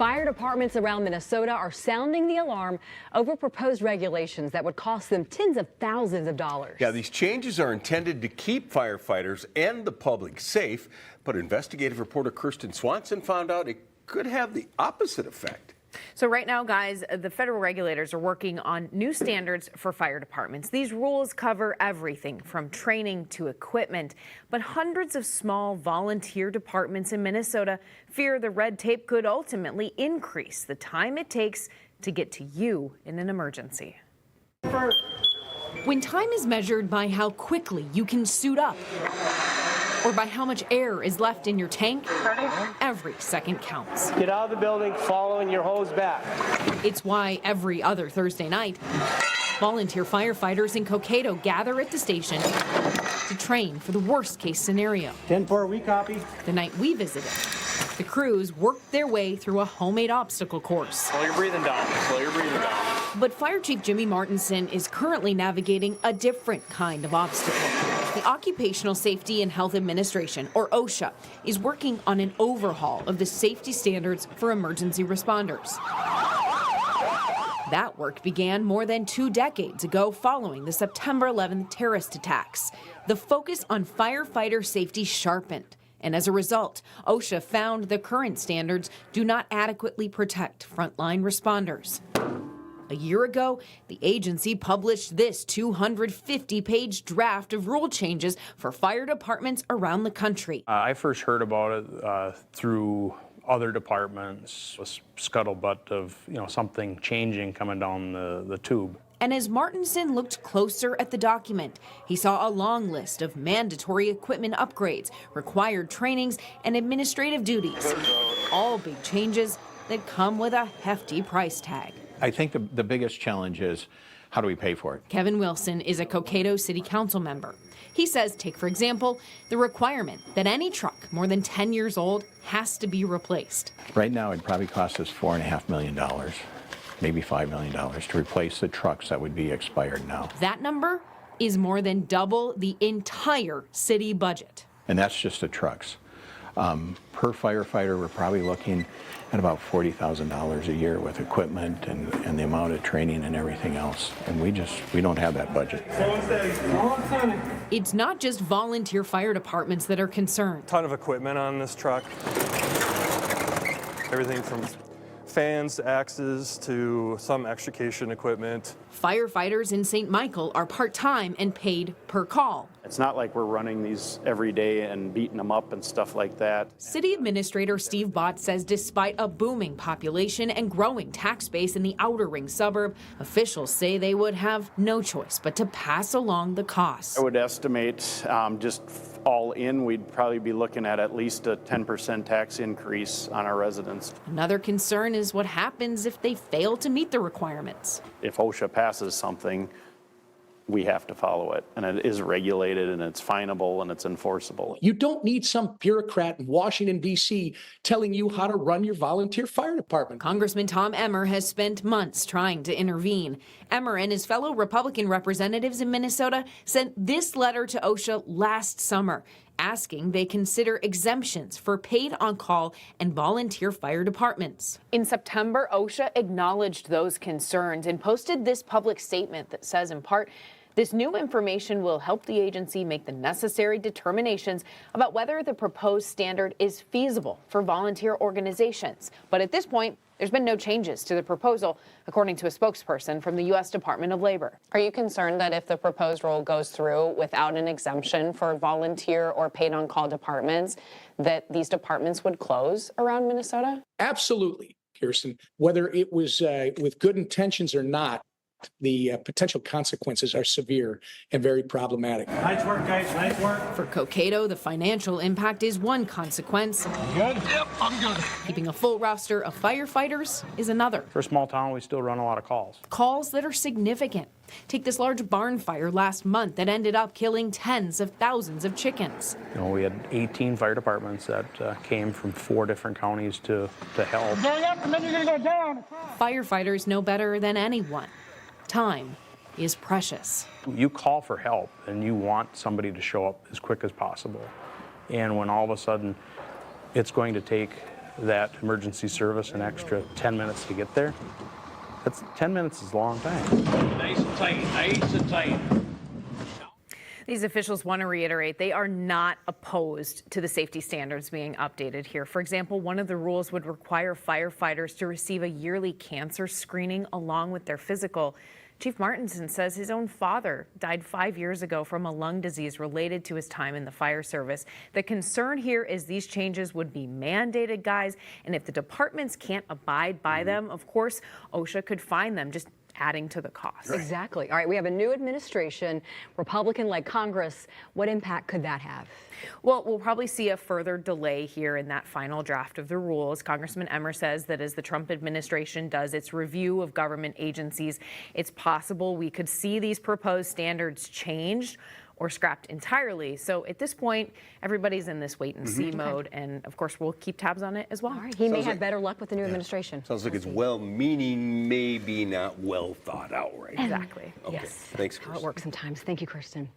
Fire departments around Minnesota are sounding the alarm over proposed regulations that would cost them tens of thousands of dollars. Yeah, these changes are intended to keep firefighters and the public safe, but investigative reporter Kirsten Swanson found out it could have the opposite effect. So right now, guys, the federal regulators are working on new standards for fire departments. These rules cover everything from training to equipment, but hundreds of small volunteer departments in Minnesota fear the red tape could ultimately increase the time it takes to get to you in an emergency. When time is measured by how quickly you can suit up or by how much air is left in your tank, every second counts. Get out of the building following your hose back. It's why every other Thursday night, volunteer firefighters in Cokato gather at the station to train for the worst case scenario. 10-4, we copy. The night we visited, the crews worked their way through a homemade obstacle course. Slow your breathing down. Slow your breathing down. But Fire Chief Jimmy Martinson is currently navigating a different kind of obstacle. The Occupational Safety and Health Administration, or OSHA, is working on an overhaul of the safety standards for emergency responders. That work began more than 2 decades ago following the September 11th terrorist attacks. The focus on firefighter safety sharpened. And as a result, OSHA found the current standards do not adequately protect frontline responders. A year ago, the agency published this 250-page draft of rule changes for fire departments around the country. I first heard about it through other departments, a scuttlebutt of something changing coming down the tube. And as Martinson looked closer at the document, he saw a long list of mandatory equipment upgrades, required trainings, and administrative duties. All big changes that come with a hefty price tag. I think the biggest challenge is how do we pay for it? Kevin Wilson is a Cokato City Council member. He says, take for example, the requirement that any truck more than 10 years old has to be replaced. Right now, it'd probably cost us $4.5 million, maybe $5 million to replace the trucks that would be expired now. That number is more than double the entire city budget. And that's just the trucks. Per firefighter, we're probably looking at about $40,000 a year with equipment and the amount of training and everything else. And we don't have that budget. It's not just volunteer fire departments that are concerned. Ton of equipment on this truck. Everything from fans to axes to some extrication equipment. Firefighters in St. Michael are part-time and paid per call. It's not like we're running these every day and beating them up and stuff like that. City Administrator Steve Bott says despite a booming population and growing tax base in the outer ring suburb, officials say they would have no choice but to pass along the costs. I would estimate just all in, we'd probably be looking at least a 10% tax increase on our residents. Another concern is what happens if they fail to meet the requirements. If OSHA passes something, we have to follow it, and it is regulated, and it's finable, and it's enforceable. You don't need some bureaucrat in Washington, D.C. telling you how to run your volunteer fire department. Congressman Tom Emmer has spent months trying to intervene. Emmer and his fellow Republican representatives in Minnesota sent this letter to OSHA last summer, asking they consider exemptions for paid on-call and volunteer fire departments. In September, OSHA acknowledged those concerns and posted this public statement that says, in part, this new information will help the agency make the necessary determinations about whether the proposed standard is feasible for volunteer organizations. But at this point, there's been no changes to the proposal, according to a spokesperson from the U.S. Department of Labor. Are you concerned that if the proposed rule goes through without an exemption for volunteer or paid on-call departments, that these departments would close around Minnesota? Absolutely, Kirsten. Whether it was with good intentions or not, the potential consequences are severe and very problematic. Nice work, guys. Nice work. For Cokato, the financial impact is one consequence. Good? Yep, I'm good. Keeping a full roster of firefighters is another. For a small town, we still run a lot of calls. Calls that are significant. Take this large barn fire last month that ended up killing tens of thousands of chickens. We had 18 fire departments that came from 4 different counties to help. Going up, and then you're going to go down. Firefighters know better than anyone. Time is precious. You call for help and you want somebody to show up as quick as possible. And when all of a sudden it's going to take that emergency service an extra 10 minutes to get there. That's 10 minutes is a long time. Nice and tight, nice and tight. These officials want to reiterate they are not opposed to the safety standards being updated here. For example, one of the rules would require firefighters to receive a yearly cancer screening along with their physical. Chief Martinson says his own father died 5 years ago from a lung disease related to his time in the fire service. The concern here is these changes would be mandated, guys, and if the departments can't abide by them, of course, OSHA could fine them, just adding to the cost. Exactly. All right, we have a new administration, Republican-led Congress. What impact could that have? Well, we'll probably see a further delay here in that final draft of the rules. Congressman Emmer says that as the Trump administration does its review of government agencies, it's possible we could see these proposed standards changed or scrapped entirely. So at this point, everybody's in this wait and see mode. And of course, we'll keep tabs on it as well. All right, he may have better luck with the new administration. Sounds like it's well-meaning, maybe not well thought out right now. Exactly. Okay. Yes. Thanks, How it Kirsten. works sometimes. Thank you, Kirsten.